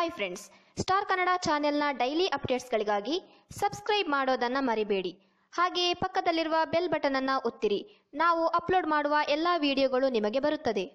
Hi friends, star Kannada ಚಾನೆಲ್ನ daily ಅಪ್ಡೇಟ್ಸ್ಗಳಿಗಾಗಿ subscribe ಮಾಡೋದನ್ನ ಮರಿಬೇಡಿ. ಹಾಗೆಯೇ ಪಕ್ಕದಲ್ಲಿರುವ ಬೆಲ್ ಬಟನ್ ಅನ್ನು ಒತ್ತಿರಿ. ನಾವು ಅಪ್ಲೋಡ್ ಮಾಡುವ ಎಲ್ಲ ವಿಡಿಯೋಗಳು ನಿಮಗೆ ಬರುತ್ತದೆ.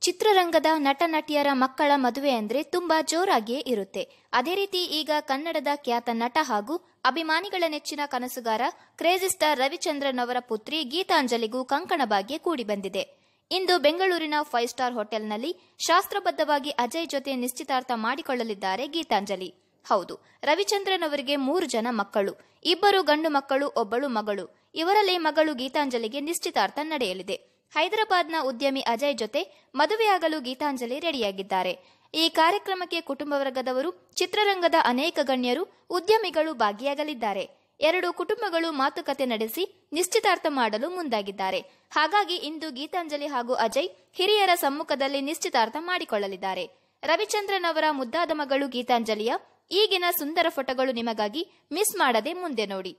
ಚಿತ್ರರಂಗದ ನಟ ನಟಿಯರ ಮಕ್ಕಳ ಮದುವೆ ಅಂದ್ರೆ ತುಂಬಾ ಜೋರಾಗಿಯೇ ಇರುತ್ತೆ. ಅದೇ ರೀತಿ ಈಗ ಕನ್ನಡದ ಖ್ಯಾತ ನಟ ಹಾಗೂ ಅಭಿಮಾನಿಗಳ ನೆಚ್ಚಿನ ಕನಸುಗಾರ ಕ್ರೇಜಿ ಸ್ಟಾರ್ ರವಿಚಂದ್ರನ್ ಅವರ ಪುತ್ರಿ ಗೀತಾಂಜಲಿಗೂ ಕಂಕಣ ಭಾಗ್ಯ ಕೂಡಿ ಬಂದಿದೆ. ಇಂದು ಬೆಂಗಳೂರಿನ 5 ಸ್ಟಾರ್ ಹೋಟೆಲ್ನಲ್ಲಿ ಶಾಸ್ತ್ರಬದ್ಧವಾಗಿ ಅಜಯ್ ಜೊತೆ ನಿಶ್ಚಿತಾರ್ಥ ಮಾಡಿಕೊಳ್ಳಲಿದ್ದಾರೆ ಗೀತಾಂಜಲಿ. ಹೌದು, ರವಿಚಂದ್ರನ್ ಅವರಿಗೆ 3 ಜನ ಮಕ್ಕಳು, 2 ಗಂಡು ಮಕ್ಕಳು, 1 ಮಗಳು. ಇವರಲ್ಲಿ ಮಗಳು ಗೀತಾಂಜಲಿಗೆ ನಿಶ್ಚಿತಾರ್ಥ ನಡೆಯಲಿದೆ. ಹೈದರಾಬಾದ್ನ ಉದ್ಯಮಿ ಅಜಯ್ ಜೊತೆ ಮದುವೆಯಾಗಲು ಗೀತಾಂಜಲಿ ರೆಡಿಯಾಗಿದ್ದಾರೆ. ಈ ಕಾರ್ಯಕ್ರಮಕ್ಕೆ ಕುಟುಂಬ ವರ್ಗದವರು, ಚಿತ್ರರಂಗದ ಅನೇಕ ಗಣ್ಯರು, ಉದ್ಯಮಿಗಳು ಭಾಗಿಯಾಗಲಿದ್ದಾರೆ. 2 ಕುಟುಂಬಗಳು ಮಾತುಕತೆ ನಡೆಸಿ ನಿಶ್ಚಿತಾರ್ಥ ಮಾಡಲು ಮುಂದಾಗಿದ್ದಾರೆ. ಹಾಗಾಗಿ ಇಂದು ಗೀತಾಂಜಲಿ ಹಾಗೂ ಅಜಯ್ ಹಿರಿಯರ ಸಮ್ಮುಖದಲ್ಲಿ ನಿಶ್ಚಿತಾರ್ಥ ಮಾಡಿಕೊಳ್ಳಲಿದ್ದಾರೆ. ರವಿಚಂದ್ರನ್ ಅವರ ಮುದ್ದಾದ ಮಗಳು ಗೀತಾಂಜಲಿಯ ಈಗಿನ ಸುಂದರ ಫೋಟೋಗಳು ನಿಮಗಾಗಿ ಮಿಸ್ ಮಾಡದೆ ಮುಂದೆ ನೋಡಿ.